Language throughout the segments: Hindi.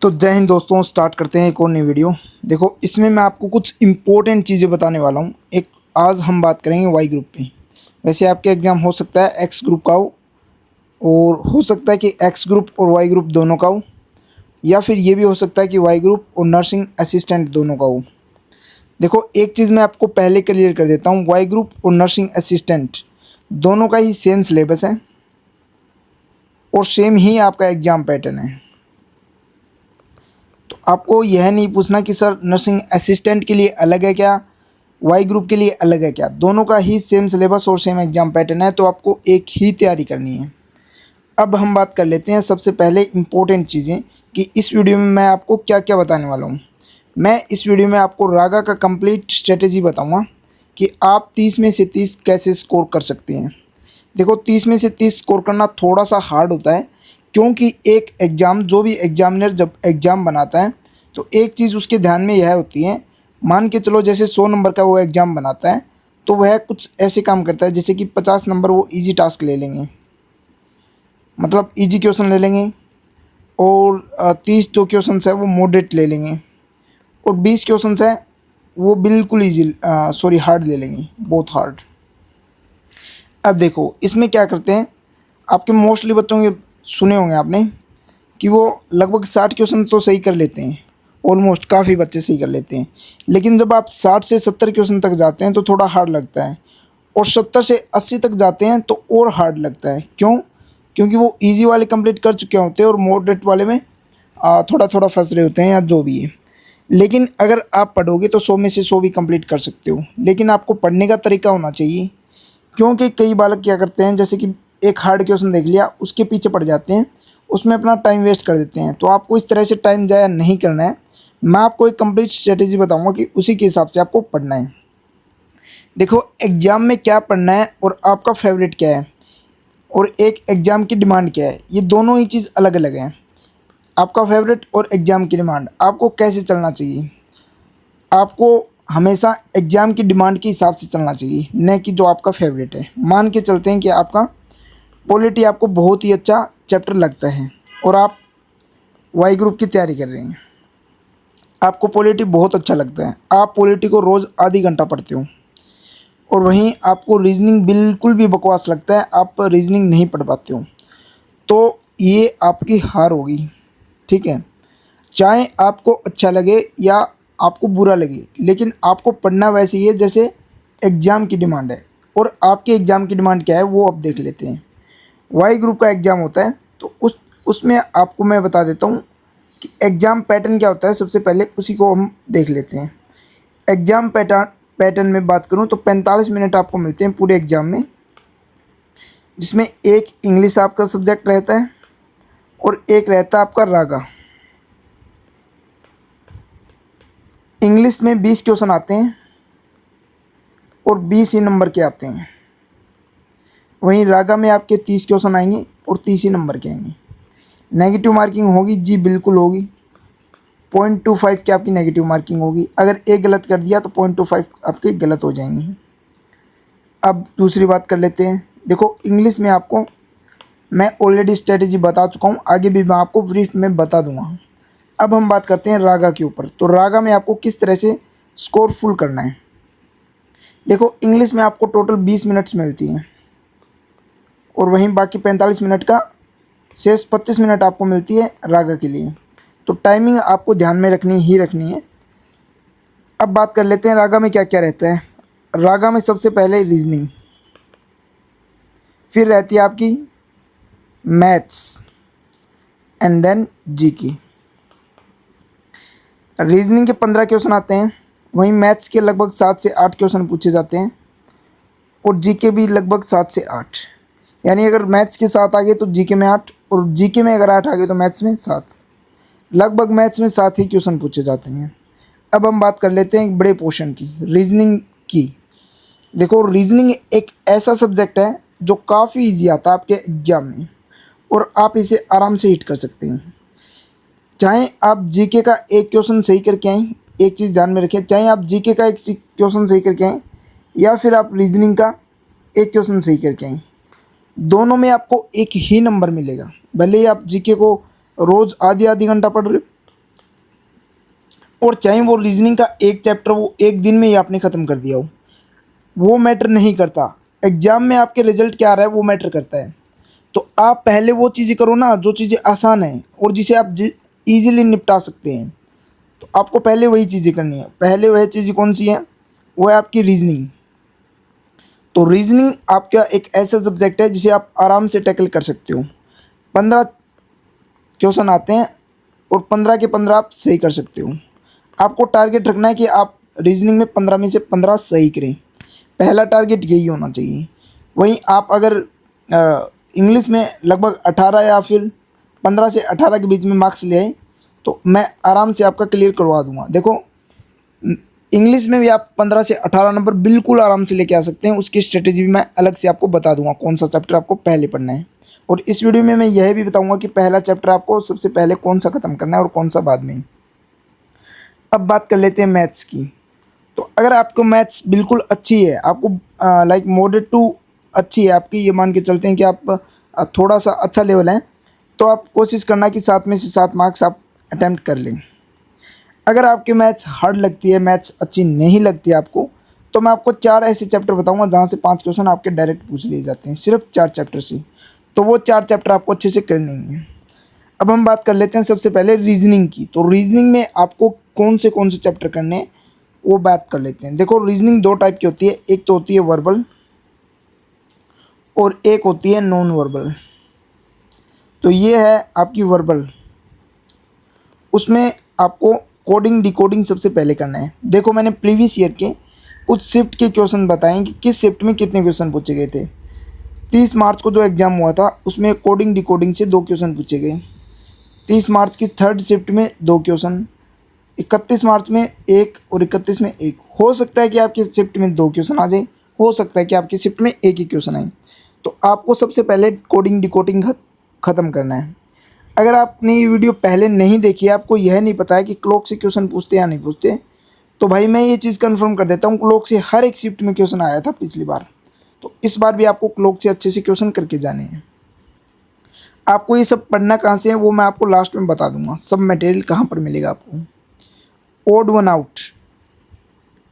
तो जय हिंद दोस्तों, स्टार्ट करते हैं एक और नई वीडियो। देखो, इसमें मैं आपको कुछ इम्पोर्टेंट चीज़ें बताने वाला हूँ। आज हम बात करेंगे वाई ग्रुप पे। वैसे आपके एग्ज़ाम हो सकता है एक्स ग्रुप का हो, और हो सकता है कि एक्स ग्रुप और वाई ग्रुप दोनों का हो, या फिर ये भी हो सकता है कि वाई ग्रुप और नर्सिंग असिस्टेंट दोनों का हो। देखो, एक चीज़ मैं आपको पहले क्लियर कर देता हूँ, वाई ग्रुप और नर्सिंग असिस्टेंट दोनों का ही सेम सिलेबस है और सेम ही आपका एग्ज़ाम पैटर्न है। तो आपको यह नहीं पूछना कि सर नर्सिंग असिस्टेंट के लिए अलग है क्या, वाई ग्रुप के लिए अलग है क्या। दोनों का ही सेम सिलेबस और सेम एग्ज़ाम पैटर्न है, तो आपको एक ही तैयारी करनी है। अब हम बात कर लेते हैं सबसे पहले इम्पोर्टेंट चीज़ें कि इस वीडियो में मैं आपको क्या क्या बताने वाला हूँ। मैं इस वीडियो में आपको रागा का कंप्लीट स्ट्रेटेजी बताऊँगा कि आप 30 में से 30 कैसे स्कोर कर सकते हैं। देखो, 30 में से 30 स्कोर करना थोड़ा सा हार्ड होता है, क्योंकि एक एग्ज़ाम, जो भी एग्ज़ामिनर जब एग्ज़ाम बनाता है तो एक चीज़ उसके ध्यान में यह होती है, मान के चलो जैसे 100 नंबर का वो एग्ज़ाम बनाता है तो वह कुछ ऐसे काम करता है जैसे कि 50 नंबर वो इजी टास्क ले लेंगे, मतलब इजी क्वेश्चन ले लेंगे, और 30 जो क्वेश्चन है वो मॉडरेट ले लेंगे, और 20 क्वेश्चन है वो बिल्कुल ईजी हार्ड ले लेंगे, बहुत हार्ड। अब देखो, इसमें क्या करते हैं, आपके मोस्टली बच्चों के सुने होंगे आपने कि वो लगभग 60 क्वेश्चन तो सही कर लेते हैं, ऑलमोस्ट काफ़ी बच्चे सही कर लेते हैं। लेकिन जब आप 60 से 70 क्वेश्चन तक जाते हैं तो थोड़ा हार्ड लगता है, और 70 से 80 तक जाते हैं तो और हार्ड लगता है। क्यों? क्योंकि वो इजी वाले कंप्लीट कर चुके होते हैं और मॉडरेट वाले में थोड़ा थोड़ा फंस रहे होते हैं या जो भी है। लेकिन अगर आप पढ़ोगे तो 100 में से 100 भी कंप्लीट कर सकते हो, लेकिन आपको पढ़ने का तरीका होना चाहिए। क्योंकि कई बालक क्या करते हैं, जैसे कि एक हार्ड क्वेश्चन देख लिया, उसके पीछे पड़ जाते हैं, उसमें अपना टाइम वेस्ट कर देते हैं। तो आपको इस तरह से टाइम ज़ाया नहीं करना है। मैं आपको एक कंप्लीट स्ट्रेटेजी बताऊंगा कि उसी के हिसाब से आपको पढ़ना है। देखो, एग्ज़ाम में क्या पढ़ना है और आपका फेवरेट क्या है, और एक एग्ज़ाम की डिमांड क्या है, ये दोनों ही चीज़ अलग अलग हैं। आपका फेवरेट और एग्ज़ाम की डिमांड, आपको कैसे चलना चाहिए। आपको हमेशा एग्ज़ाम की डिमांड के हिसाब से चलना चाहिए, न कि जो आपका फेवरेट है। मान के चलते हैं कि आपका पॉलिटी आपको बहुत ही अच्छा चैप्टर लगता है और आप वाई ग्रुप की तैयारी कर रहे हैं, आपको पॉलिटी बहुत अच्छा लगता है, आप पॉलिटी को रोज़ आधी घंटा पढ़ते हो, और वहीं आपको रीजनिंग बिल्कुल भी बकवास लगता है, आप रीजनिंग नहीं पढ़ पाते हो, तो ये आपकी हार होगी। ठीक है, चाहे आपको अच्छा लगे या आपको बुरा लगे, लेकिन आपको पढ़ना वैसे ही है जैसे एग्ज़ाम की डिमांड है। और आपके एग्ज़ाम की डिमांड क्या है वो अब देख लेते हैं। वाई ग्रुप का एग्ज़ाम होता है तो उसमें आपको मैं बता देता हूँ कि एग्ज़ाम पैटर्न क्या होता है। सबसे पहले उसी को हम देख लेते हैं। एग्ज़ाम पैटर्न में बात करूँ तो 45 मिनट आपको मिलते हैं पूरे एग्ज़ाम में, जिसमें एक इंग्लिश आपका सब्जेक्ट रहता है और एक रहता है आपका रागा। इंग्लिश में 20 क्वेश्चन आते हैं और 20 ही नंबर के आते हैं। वहीं रागा में आपके 30 क्वेश्चन आएंगे और 30 ही नंबर के आएंगे। नेगेटिव मार्किंग होगी जी, बिल्कुल होगी। 0.25 की आपकी नेगेटिव मार्किंग होगी। अगर एक गलत कर दिया तो 0.25 आपके गलत हो जाएंगी। अब दूसरी बात कर लेते हैं। देखो, इंग्लिश में आपको मैं ऑलरेडी स्ट्रेटेजी बता चुका हूँ, आगे भी मैं आपको ब्रीफ में बता दूंगा। अब हम बात करते हैं रागा के ऊपर। तो रागा में आपको किस तरह से स्कोर फुल करना है। देखो, इंग्लिश में आपको टोटल 20 मिनट्स मिलती हैं, और वहीं बाकी 45 मिनट का शेष 25 मिनट आपको मिलती है रागा के लिए। तो टाइमिंग आपको ध्यान में रखनी ही रखनी है। अब बात कर लेते हैं रागा में क्या क्या रहता है। रागा में सबसे पहले रीजनिंग, फिर रहती है आपकी maths, and then GK. Reasoning के 15 क्वेश्चन आते हैं, वहीं मैथ्स के लगभग 7 से 8 क्वेश्चन पूछे जाते हैं, और जीके भी लगभग 7 से 8। यानी अगर मैथ्स के 7 आ गए तो जीके में 8, और जीके में अगर 8 आ गए तो मैथ्स में 7। लगभग मैथ्स में 7 ही क्वेश्चन पूछे जाते हैं। अब हम बात कर लेते हैं एक बड़े पोर्शन की, रीजनिंग की। देखो, रीजनिंग एक ऐसा सब्जेक्ट है जो काफ़ी इजी आता है आपके एग्जाम में, और आप इसे आराम से हिट कर सकते हैं। चाहे आप जीके का एक क्वेश्चन सही करके आएँ, एक चीज़ ध्यान में रखें, चाहे आप जीके का एक क्वेश्चन सही करके आएँ या फिर आप रीजनिंग का एक क्वेश्चन सही करके आएँ, दोनों में आपको एक ही नंबर मिलेगा। भले ही आप जीके को रोज़ आधी आधी घंटा पढ़ रहे हो, और चाहे वो रीजनिंग का एक चैप्टर वो एक दिन में ही आपने ख़त्म कर दिया हो, वो मैटर नहीं करता। एग्ज़ाम में आपके रिजल्ट क्या आ रहा है वो मैटर करता है। तो आप पहले वो चीज़ें करो ना जो चीज़ें आसान हैं और जिसे आप ईजिली निपटा सकते हैं। तो आपको पहले वही चीज़ें करनी है। पहले वह चीज़ें कौन सी हैं? वो है आपकी रीजनिंग। तो रीजनिंग आपका एक ऐसा सब्जेक्ट है जिसे आप आराम से टैकल कर सकते हो। 15 क्वेश्चन आते हैं और 15 के 15 आप सही कर सकते हो। आपको टारगेट रखना है कि आप रीजनिंग में 15 में से 15 सही करें। पहला टारगेट यही होना चाहिए। वहीं आप अगर इंग्लिश में लगभग 18 या फिर 15 से 18 के बीच में मार्क्स ले आए तो मैं आराम से आपका क्लियर करवा दूंगा। देखो, इंग्लिश में भी आप 15 से 18 नंबर बिल्कुल आराम से लेके आ सकते हैं। उसकी स्ट्रेटेजी भी मैं अलग से आपको बता दूंगा कौन सा चैप्टर आपको पहले पढ़ना है। और इस वीडियो में मैं यह भी बताऊंगा कि पहला चैप्टर आपको सबसे पहले कौन सा ख़त्म करना है और कौन सा बाद में। अब बात कर लेते हैं मैथ्स की। तो अगर आपको मैथ्स बिल्कुल अच्छी है, आपको लाइक मॉडरेट टू अच्छी है आपकी, ये मान के चलते हैं कि आप थोड़ा सा अच्छा लेवल है, तो आप कोशिश करना कि 7 में से 7 मार्क्स आप अटैम्प्ट कर लें। अगर आपकी मैथ्स हार्ड लगती है, मैथ्स अच्छी नहीं लगती आपको, तो मैं आपको 4 ऐसे चैप्टर बताऊंगा जहां से 5 क्वेश्चन आपके डायरेक्ट पूछ लिए जाते हैं, सिर्फ 4 चैप्टर से। तो वो 4 चैप्टर आपको अच्छे से करने हैं। अब हम बात कर लेते हैं सबसे पहले रीजनिंग की। तो रीजनिंग में आपको कौन से चैप्टर करने हैं वो बात कर लेते हैं। देखो, रीजनिंग 2 टाइप की होती है। एक तो होती है वर्बल और एक होती है नॉन वर्बल। तो ये है आपकी वर्बल। उसमें आपको कोडिंग डिकोडिंग सबसे पहले करना है। देखो, मैंने प्रीवियस ईयर के कुछ शिफ्ट के क्वेश्चन बताए कि किस शिफ्ट में कितने क्वेश्चन पूछे गए थे। 30 मार्च को जो एग्ज़ाम हुआ था उसमें कोडिंग डिकोडिंग से 2 क्वेश्चन पूछे गए। 30 मार्च की थर्ड शिफ्ट में 2 क्वेश्चन, 31 मार्च में 1 और 31 में 1। हो सकता है कि आपकी शिफ्ट में 2 क्वेश्चन आ जाए, हो सकता है कि आपकी शिफ्ट में 1 ही क्वेश्चन आए। तो आपको सबसे पहले कोडिंग डिकोडिंग ख़त्म करना है। अगर आपने ये वीडियो पहले नहीं देखी है, आपको यह नहीं पता है कि क्लॉक से क्वेश्चन पूछते या नहीं पूछते, तो भाई मैं ये चीज़ कंफर्म कर देता हूँ, क्लॉक से हर एक शिफ्ट में क्वेश्चन आया था पिछली बार। तो इस बार भी आपको क्लॉक से अच्छे से क्वेश्चन करके जाने हैं। आपको ये सब पढ़ना कहाँ से है वो मैं आपको लास्ट में बता दूंगा। सब मटेरियल कहाँ पर मिलेगा आपको। Odd one out,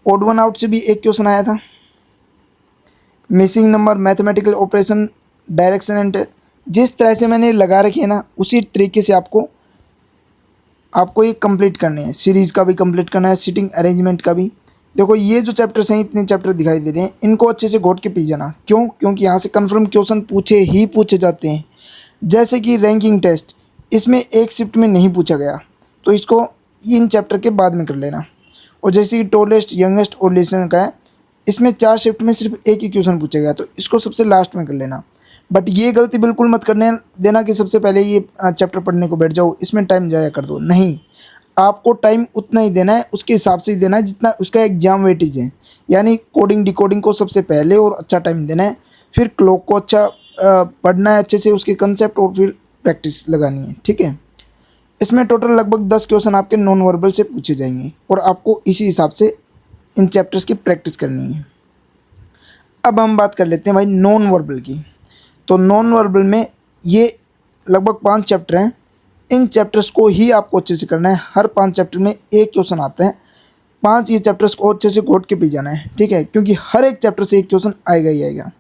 odd one out से भी एक क्वेश्चन आया था। Missing number, mathematical operation, direction and, जिस तरह से मैंने लगा रखी है ना उसी तरीके से आपको ये कंप्लीट करने हैं। सीरीज़ का भी कंप्लीट करना है, सीटिंग अरेंजमेंट का भी। देखो, ये जो चैप्टर्स हैं, इतने चैप्टर दिखाई दे रहे हैं, इनको अच्छे से घोट के पी जाना। क्यों? क्योंकि यहाँ से कंफर्म क्वेश्चन पूछे जाते हैं। जैसे कि रैंकिंग टेस्ट, इसमें एक शिफ्ट में नहीं पूछा गया, तो इसको इन चैप्टर के बाद में कर लेना। और जैसे कि टॉलेस्ट, यंगेस्ट और लिसनर का है, इसमें 4 शिफ्ट में सिर्फ एक ही क्वेश्चन पूछा गया, तो इसको सबसे लास्ट में कर लेना। बट ये गलती बिल्कुल मत करने देना कि सबसे पहले ये चैप्टर पढ़ने को बैठ जाओ, इसमें टाइम ज़ाया कर दो। नहीं, आपको टाइम उतना ही देना है, उसके हिसाब से ही देना है जितना उसका एग्जाम वेटेज है। यानी कोडिंग डिकोडिंग को सबसे पहले और अच्छा टाइम देना है, फिर क्लॉक को अच्छा पढ़ना है अच्छे से, उसके कंसेप्ट, और फिर प्रैक्टिस लगानी है। ठीक है, इसमें टोटल लगभग 10 क्वेश्चन आपके नॉन वर्बल से पूछे जाएंगे और आपको इसी हिसाब से इन चैप्टर्स की प्रैक्टिस करनी है। अब हम बात कर लेते हैं भाई नॉन वर्बल की। तो नॉन वर्बल में ये लगभग 5 चैप्टर हैं। इन चैप्टर्स को ही आपको अच्छे से करना है। हर 5 चैप्टर में एक क्वेश्चन आता है। 5 ये चैप्टर्स को अच्छे से घोट के पी जाना है। ठीक है, क्योंकि हर एक चैप्टर से एक क्वेश्चन आएगा ही आएगा।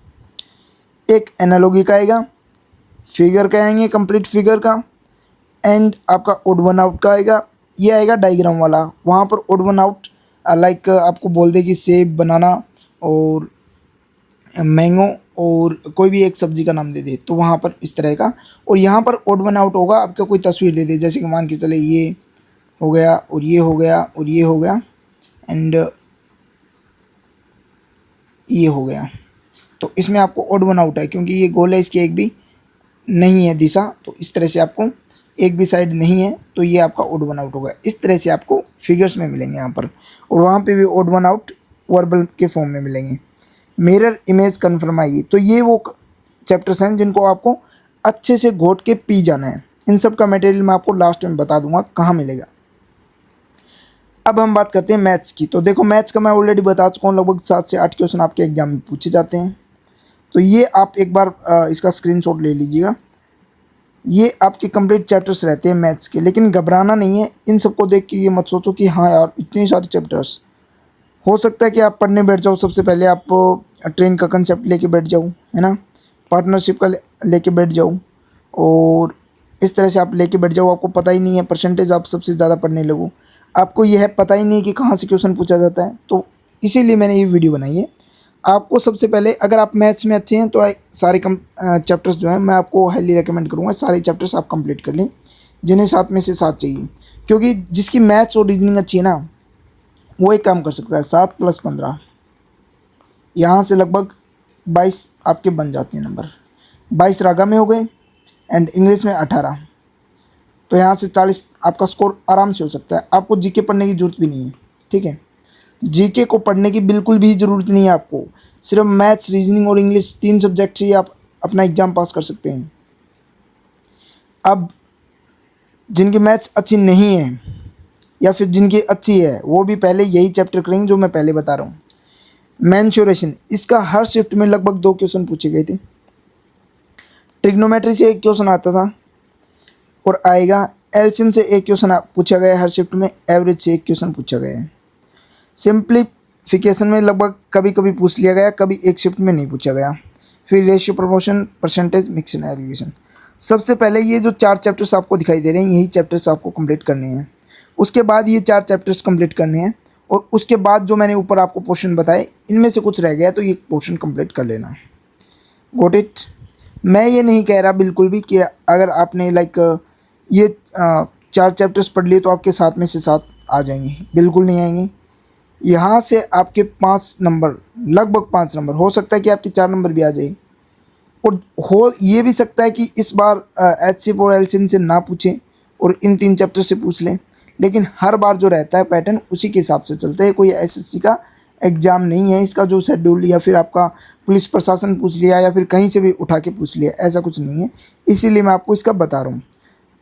एक एनालॉजी का आएगा, फिगर का आएंगे, कंप्लीट फिगर का, एंड आपका ओड वन आउट का आएगा। ये आएगा डायग्राम वाला। वहाँ पर ओड वन आउट लाइक आपको बोल दे कि सेब, बनाना और मैंगो और कोई भी एक सब्जी का नाम दे दे, तो वहाँ पर इस तरह का। और यहाँ पर ओड वन आउट होगा, आपका कोई तस्वीर दे दे, जैसे कि मान के चले ये हो गया और ये हो गया और ये हो गया एंड ये हो गया। तो इसमें आपको ओड वन आउट है, क्योंकि ये गोल है, इसकी एक भी नहीं है दिशा, तो इस तरह से आपको एक भी साइड नहीं है, तो ये आपका ओड वन आउट होगा। इस तरह से आपको फिगर्स में मिलेंगे यहाँ पर, और वहाँ पे भी ओड वन आउट वर्बल के फॉर्म में मिलेंगे। मिरर इमेज कन्फर्म आइए, तो ये वो चैप्टर्स हैं जिनको आपको अच्छे से घोट के पी जाना है। इन सब का मटेरियल मैं आपको लास्ट में बता दूंगा कहाँ मिलेगा। अब हम बात करते हैं मैथ्स की। तो देखो, मैथ्स का मैं ऑलरेडी बता चुका हूँ, लगभग 7 से 8 क्वेश्चन आपके एग्जाम में पूछे जाते हैं। तो ये आप एक बार इसका स्क्रीनशॉट ले लीजिएगा। ये आपके कंप्लीट चैप्टर्स रहते हैं मैथ्स के, लेकिन घबराना नहीं है। इन सबको देख के ये मत सोचो कि हाँ यार इतने सारे चैप्टर्स। हो सकता है कि आप पढ़ने बैठ जाओ, सबसे पहले आप ट्रेन का कंसेप्ट लेके बैठ जाओ, है ना, पार्टनरशिप का लेके बैठ जाओ, और इस तरह से आप लेके बैठ जाओ। आपको पता ही नहीं है, परसेंटेज आप सबसे ज़्यादा पढ़ने लगो, आपको यह पता ही नहीं है कि कहाँ से क्वेश्चन पूछा जाता है। तो इसीलिए मैंने ये वीडियो बनाई है। आपको सबसे पहले, अगर आप मैथ्स में अच्छे हैं तो सारे चैप्टर्स जो हैं मैं आपको हाईली रिकमेंड करूँगा, सारे चैप्टर्स आप कंप्लीट कर लें जिन्हें 7 में से 7 चाहिए। क्योंकि जिसकी मैथ्स और रीजनिंग अच्छी है ना, वो एक काम कर सकता है, 7 + 15, यहाँ से लगभग 22 आपके बन जाते हैं नंबर। 22 रागा में हो गए एंड इंग्लिश में 18, तो यहाँ से 40 आपका स्कोर आराम से हो सकता है। आपको जीके पढ़ने की ज़रूरत भी नहीं है, ठीक है। जीके को पढ़ने की बिल्कुल भी ज़रूरत नहीं है आपको। सिर्फ मैथ्स, रीजनिंग और इंग्लिश 3 सब्जेक्ट से ही आप अपना एग्ज़ाम पास कर सकते हैं। अब जिनकी मैथ्स अच्छी नहीं है या फिर जिनकी अच्छी है, वो भी पहले यही चैप्टर करेंगे जो मैं पहले बता रहा हूँ। मेंसुरेशन, इसका हर शिफ्ट में लगभग 2 क्वेश्चन पूछे गए थे। ट्रिग्नोमेट्री से 1 क्वेश्चन आता था और आएगा। एलसीएम से 1 क्वेश्चन पूछा गया हर शिफ्ट में। एवरेज से 1 क्वेश्चन पूछा गया है। सिंप्लीफिकेशन में लगभग कभी कभी पूछ लिया गया, कभी एक शिफ्ट में नहीं पूछा गया। फिर ratio, proportion, percentage, mix and aggregation. सबसे पहले ये जो 4 चैप्टर्स आपको दिखाई दे रहे हैं, यही चैप्टर्स आपको कंप्लीट करने हैं। उसके बाद ये 4 चैप्टर्स कंप्लीट करने हैं, और उसके बाद जो मैंने ऊपर आपको पोर्शन बताए, इनमें से कुछ रह गया तो ये पोर्शन कंप्लीट कर लेना। Got it. मैं ये नहीं कह रहा बिल्कुल भी कि अगर आपने ये 4 चैप्टर्स पढ़ लिए तो आपके 7 में से 7 आ जाएंगे, बिल्कुल नहीं आएंगे। यहाँ से आपके 5 नंबर, लगभग 5 नंबर, हो सकता है कि आपके 4 नंबर भी आ जाए, और हो ये भी सकता है कि इस बार एचसीएफ और एलसीएम से ना पूछें और इन 3 चैप्टर से पूछ लें। लेकिन हर बार जो रहता है पैटर्न उसी के हिसाब से चलता है। कोई एसएससी का एग्ज़ाम नहीं है इसका जो शेड्यूल या फिर आपका पुलिस प्रशासन पूछ लिया या फिर कहीं से भी उठा के पूछ लिया, ऐसा कुछ नहीं है। इसीलिए मैं आपको इसका बता रहा हूँ।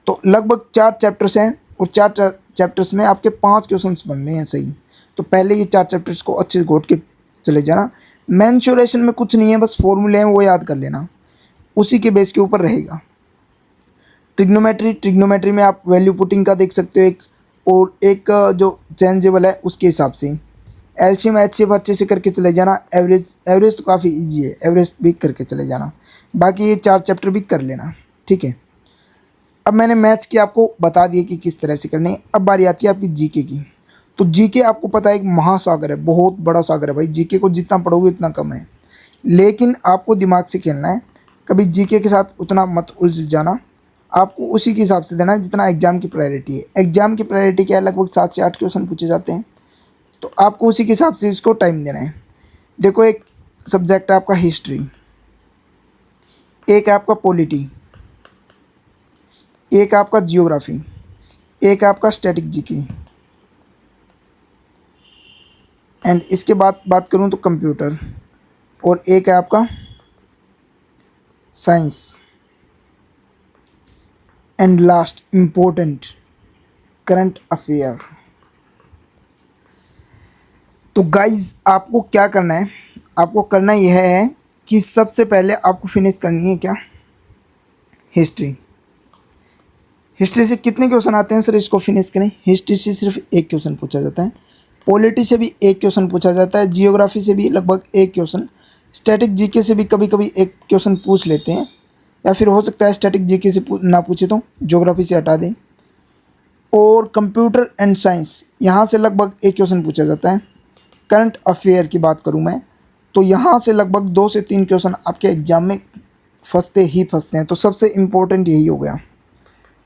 तो लगभग 4 चैप्टर्स हैं और 4 चैप्टर्स में आपके 5 क्वेश्चंस बनने हैं सही। तो पहले ये 4 चैप्टर्स को अच्छे से घोट के चले जाना। मेंसुरेशन में कुछ नहीं है, बस फॉर्मूले हैं वो याद कर लेना, उसी के बेस के ऊपर रहेगा। ट्रिग्नोमेट्री में आप वैल्यू पुटिंग का देख सकते हो एक, और एक जो चेंजेबल है उसके हिसाब से। एलसीएम एचसीएफ अच्छे से करके चले जाना। एवरेज तो काफ़ी इजी है, एवरेज भी करके चले जाना। बाकी ये 4 चैप्टर भी कर लेना, ठीक है। अब मैंने मैथ्स की आपको बता दिया कि किस तरह से करने हैं। अब बारी आती है आपकी जीके की। तो जीके आपको पता है एक महासागर है, बहुत बड़ा सागर है भाई। जीके को जितना पढ़ोगे उतना कम है, लेकिन आपको दिमाग से खेलना है। कभी जीके के साथ उतना मत उलझ जाना, आपको उसी के हिसाब से देना है जितना एग्ज़ाम की प्रायोरिटी है। एग्ज़ाम की प्रायोरिटी क्या है, लगभग 7 से 8 क्वेश्चन पूछे जाते हैं, तो आपको उसी के हिसाब से इसको टाइम देना है। देखो, एक सब्जेक्ट है आपका हिस्ट्री, एक है आपका पॉलिटी, एक आपका जियोग्राफी, एक आपका स्टैटिक जीके, एंड इसके बाद बात करूं तो कंप्यूटर, और एक है आपका science, and last important current affair. तो गाइज आपको क्या करना है, आपको करना यह है कि सबसे पहले आपको फिनिश करनी है क्या, हिस्ट्री। हिस्ट्री से कितने क्वेश्चन आते हैं सर, इसको फिनिश करें। हिस्ट्री से सिर्फ 1 क्वेश्चन पूछा जाता है, पॉलिटी से भी 1 क्वेश्चन पूछा जाता है, जियोग्राफी से भी लगभग 1 क्वेश्चन, स्टैटिक जीके से भी कभी कभी 1 क्वेश्चन पूछ लेते हैं, या फिर हो सकता है स्टैटिक जीके से ना पूछे तो ज्योग्राफी से हटा दें। और कंप्यूटर एंड साइंस, यहाँ से लगभग 1 क्वेश्चन पूछा जाता है। करंट अफेयर की बात करूँ मैं तो यहाँ से लगभग 2 से 3 क्वेश्चन आपके एग्जाम में फंसते हैं, तो सबसे इम्पोर्टेंट यही हो गया।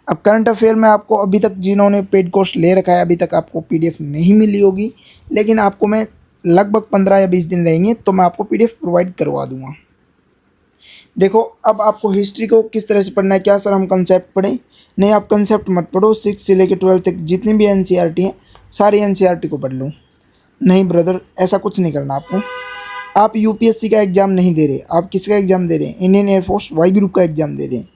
अब करंट अफेयर में आपको अभी तक जिन्होंने पेड कोर्स ले रखा है, अभी तक आपको पीडीएफ नहीं मिली होगी, लेकिन आपको मैं लगभग 15 या 20 दिन रहेंगे तो मैं आपको पीडीएफ प्रोवाइड करवा दूंगा। देखो, अब आपको हिस्ट्री को किस तरह से पढ़ना है। क्या सर हम कंसेप्ट पढ़ें? नहीं, आप कंसेप्ट मत पढ़ो। 6 से लेकर 12 तक जितनी भी एनसीईआरटी हैं, सारी एनसीईआरटी को पढ़ लो। नहीं ब्रदर, ऐसा कुछ नहीं करना आपको। आप यूपीएससी का एग्ज़ाम नहीं दे रहे, आप किसका एग्ज़ाम दे रहे हैं? इंडियन एयरफोर्स वाई ग्रुप का एग्ज़ाम दे रहे हैं,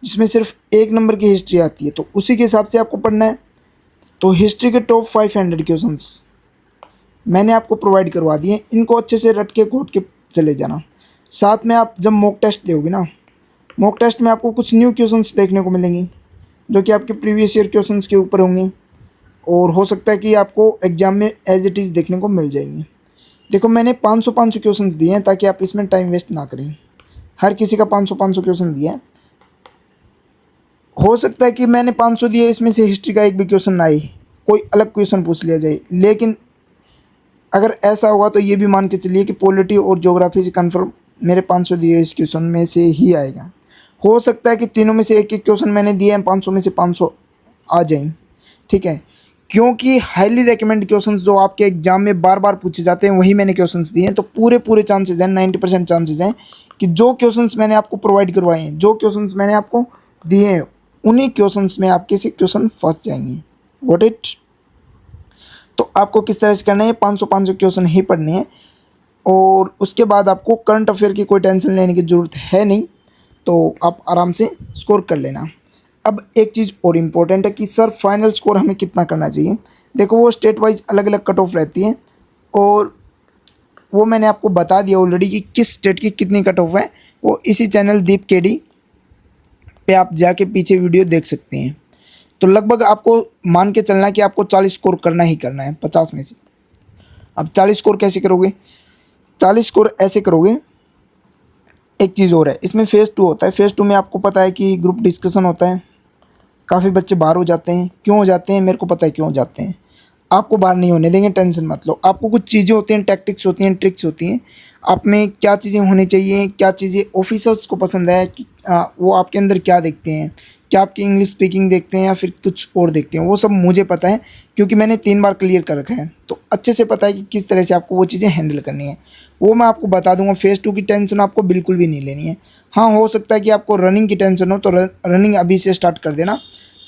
जिसमें सिर्फ 1 नंबर की हिस्ट्री आती है, तो उसी के हिसाब से आपको पढ़ना है। तो हिस्ट्री के टॉप 500 क्वेश्चंस मैंने आपको प्रोवाइड करवा दिए, इनको अच्छे से रट के घोट के चले जाना। साथ में आप जब मॉक टेस्ट दोगे ना, मॉक टेस्ट में आपको कुछ न्यू क्वेश्चंस देखने को मिलेंगे जो कि आपके प्रीवियस ईयर क्वेश्चंस के ऊपर होंगे, और हो सकता है कि आपको एग्जाम में एज इट इज़ देखने को मिल जाएंगे। देखो मैंने 500 क्वेश्चंस दिए हैं ताकि आप इसमें टाइम वेस्ट ना करें। हर किसी का 500 क्वेश्चन दिया है। हो सकता है कि मैंने 500 दिए, इसमें से हिस्ट्री का एक भी क्वेश्चन ना आए, कोई अलग क्वेश्चन पूछ लिया जाए, लेकिन अगर ऐसा होगा तो ये भी मान के चलिए कि पॉलिटी और ज्योग्राफी से कन्फर्म मेरे 500 दिए इस क्वेश्चन में से ही आएगा। हो सकता है कि तीनों में से एक एक क्वेश्चन मैंने दिए हैं, 500 में से 500 आ जाएं, ठीक है, क्योंकि हाईली रिकमेंड क्वेश्चंस जो आपके एग्जाम में बार बार पूछे जाते हैं वही मैंने क्वेश्चंस दिए हैं। तो पूरे चांसेस हैं, 90% चांसेस हैं कि जो क्वेश्चंस मैंने आपको प्रोवाइड करवाए हैं, जो क्वेश्चंस मैंने आपको दिए हैं, उन्हीं क्वेश्चंस में आपके से क्वेश्चन फंस जाएंगे। Got it? तो आपको किस तरह से करना है, 500 क्वेश्चन ही पढ़ने हैं, और उसके बाद आपको करंट अफेयर की कोई टेंशन लेने की ज़रूरत है नहीं, तो आप आराम से स्कोर कर लेना। अब एक चीज़ और इम्पोर्टेंट है कि सर फाइनल स्कोर हमें कितना करना चाहिए। देखो वो स्टेट वाइज अलग अलग कट ऑफ रहती है, और वो मैंने आपको बता दिया ऑलरेडी कि किस स्टेट की कितनी कट ऑफ है। वो इसी चैनल दीप केडी पे आप जाके पीछे वीडियो देख सकते हैं। तो लगभग आपको मान के चलना है कि आपको 40 स्कोर करना ही करना है 50 में से। अब 40 स्कोर कैसे करोगे? 40 स्कोर ऐसे करोगे। एक चीज़ और है, इसमें फ़ेज़ 2 होता है। फ़ेज़ 2 में आपको पता है कि ग्रुप डिस्कशन होता है। काफ़ी बच्चे बाहर हो जाते हैं। क्यों हो जाते हैं? मेरे को पता है क्यों हो जाते हैं। आपको बाहर नहीं होने देंगे, टेंशन मत लो। आपको कुछ चीज़ें होती हैं, टैक्टिक्स होती हैं, ट्रिक्स होती हैं। आप में क्या चीज़ें होनी चाहिए, क्या चीज़ें ऑफिसर्स को पसंद है कि वो आपके अंदर क्या देखते हैं, क्या आपकी इंग्लिश स्पीकिंग देखते हैं या फिर कुछ और देखते हैं, वो सब मुझे पता है क्योंकि मैंने 3 बार क्लियर कर रखा है। तो अच्छे से पता है कि किस तरह से आपको वो चीज़ें हैंडल करनी है, वो मैं आपको बता दूंगा। फ़ेज़ 2 की टेंशन आपको बिल्कुल भी नहीं लेनी है। हाँ, हो सकता है कि आपको रनिंग की टेंशन हो, तो रनिंग अभी से स्टार्ट कर देना,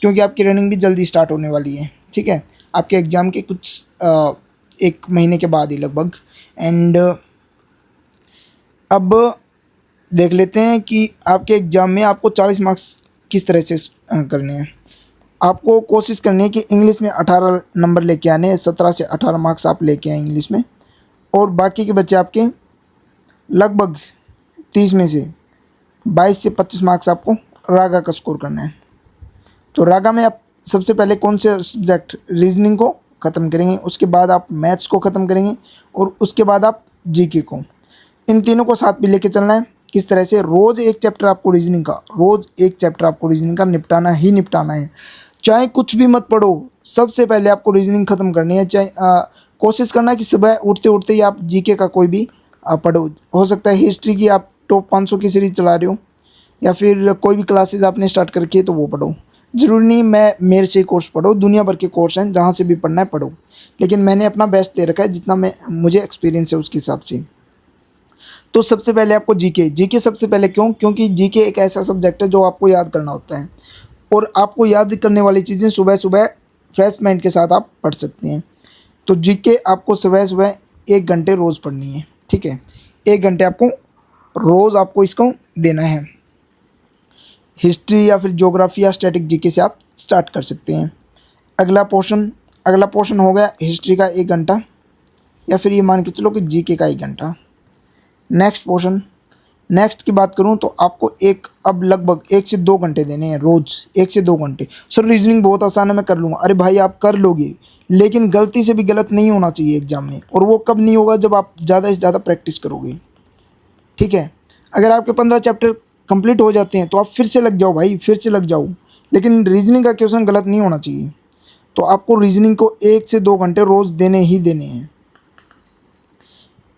क्योंकि आपकी रनिंग भी जल्दी स्टार्ट होने वाली है, ठीक है, आपके एग्ज़ाम के कुछ 1 महीने के बाद ही लगभग। एंड अब देख लेते हैं कि आपके एग्ज़ाम में आपको 40 मार्क्स किस तरह से करने हैं। आपको कोशिश करनी है कि इंग्लिश में 18 नंबर लेके आने हैं, 17 से 18 मार्क्स आप लेके आए इंग्लिश में, और बाकी के बच्चे आपके लगभग 30 में से 22 से 25 मार्क्स आपको रागा का स्कोर करना है। तो रागा में आप सबसे पहले कौन से सब्जेक्ट, रीजनिंग को ख़त्म करेंगे, उसके बाद आप मैथ्स को ख़त्म करेंगे, और उसके बाद आप जीके को। इन तीनों को साथ भी लेके चलना है। किस तरह से? रोज़ एक चैप्टर आपको रीजनिंग का, रोज़ एक चैप्टर आपको रीजनिंग का निपटाना ही निपटाना है। चाहे कुछ भी मत पढ़ो, सबसे पहले आपको रीजनिंग ख़त्म करनी है। चाहे कोशिश करना कि सुबह उठते उठते ही आप जीके का कोई भी पढ़ो। हो सकता है हिस्ट्री की आप टॉप 500 की सीरीज़ चला रहे हो, या फिर कोई भी क्लासेस आपने स्टार्ट करके है तो वो पढ़ो। ज़रूरी नहीं मैं मेरे से कोर्स पढ़ो, दुनिया भर के कोर्स हैं, जहाँ से भी पढ़ना है पढ़ो, लेकिन मैंने अपना बेस्ट दे रखा है जितना मुझे एक्सपीरियंस है उसके हिसाब से। तो सबसे पहले आपको जीके सबसे पहले क्यों? क्योंकि जीके एक ऐसा सब्जेक्ट है जो आपको याद करना होता है, और आपको याद करने वाली चीज़ें सुबह सुबह फ्रेश माइंड के साथ आप पढ़ सकते हैं। तो जीके आपको सुबह सुबह 1 घंटे रोज़ पढ़नी है, ठीक है, 1 घंटे आपको रोज़ आपको इसको देना है। हिस्ट्री या फिर ज्योग्राफी या स्टैटिक जीके से आप स्टार्ट कर सकते हैं। अगला पोर्शन हो गया हिस्ट्री का 1 घंटा, या फिर ये मान के चलो कि जीके का 1 घंटा। नेक्स्ट की बात करूं तो आपको अब लगभग 1 से 2 घंटे देने हैं रोज़, 1 से 2 घंटे। सर रीजनिंग बहुत आसान है, मैं कर लूँगा। अरे भाई आप कर लोगे, लेकिन गलती से भी गलत नहीं होना चाहिए एग्जाम में, और वो कब नहीं होगा? जब आप ज़्यादा से ज़्यादा प्रैक्टिस करोगे, ठीक है। अगर आपके 15 चैप्टर कंप्लीट हो जाते हैं तो आप फिर से लग जाओ भाई, फिर से लग जाओ, लेकिन रीजनिंग का क्वेश्चन गलत नहीं होना चाहिए। तो आपको रीजनिंग को 1 से 2 घंटे रोज़ देने ही देने हैं।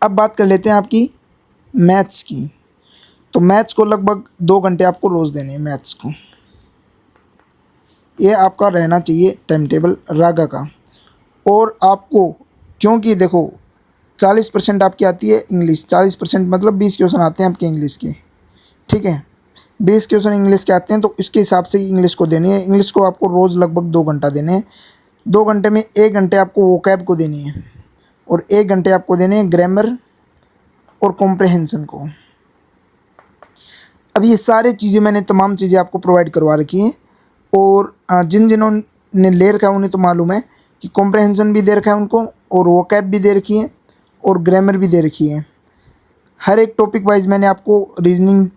अब बात कर लेते हैं आपकी मैथ्स की। तो मैथ्स को लगभग 2 घंटे आपको रोज़ देने हैं मैथ्स को। ये आपका रहना चाहिए टाइम टेबल रागा का। और आपको, क्योंकि देखो 40% आपकी आती है इंग्लिश, 40% मतलब 20 क्वेश्चन आते हैं आपके इंग्लिश के, ठीक है, 20 क्वेश्चन इंग्लिश के आते हैं, तो इसके हिसाब से इंग्लिश को देनी है। इंग्लिश को आपको रोज़ लगभग 2 घंटा देने हैं। 2 घंटे में 1 घंटे आपको वोकैब को देनी है, और 1 घंटे आपको देने हैं ग्रामर और कॉम्प्रहेंशन को। अब ये सारी चीज़ें मैंने तमाम चीज़ें आपको प्रोवाइड करवा रखी हैं, और जिन्होंने ले रखा है उन्हें तो मालूम है कि कॉम्प्रहेंशन भी दे रखा है उनको, और वोकैब भी दे रखी है, और ग्रामर भी दे रखी है। हर एक टॉपिक वाइज मैंने आपको रीजनिंग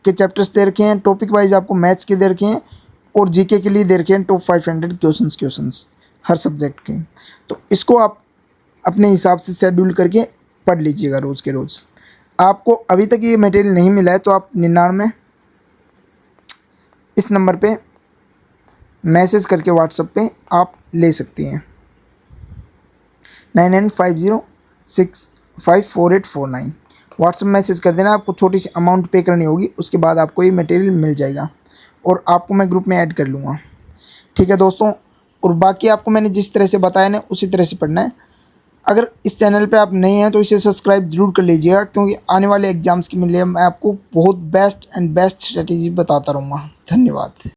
के चैप्टर्स दे रखे हैं, टॉपिक वाइज आपको मैथ्स के दे रखे हैं और जीके के लिए दे रखे हैं टॉप 500 क्वेश्चंस हर सब्जेक्ट के। तो इसको आप अपने हिसाब से शेड्यूल करके पढ़ लीजिएगा रोज़ के रोज़। आपको अभी तक ये मटेरियल नहीं मिला है तो आप 99 इस नंबर पे मैसेज करके व्हाट्सएप पे आप ले सकती हैं 9950654849। व्हाट्सएप मैसेज कर देना, आपको छोटी सी अमाउंट पे करनी होगी, उसके बाद आपको ये मटेरियल मिल जाएगा और आपको मैं ग्रुप में ऐड कर लूँगा। ठीक है दोस्तों, और बाकी आपको मैंने जिस तरह से बताया ना उसी तरह से पढ़ना है। अगर इस चैनल पे आप नए हैं तो इसे सब्सक्राइब ज़रूर कर लीजिएगा, क्योंकि आने वाले एग्जाम्स के लिए मैं आपको बहुत बेस्ट स्ट्रेटेजी बताता रहूँगा। धन्यवाद।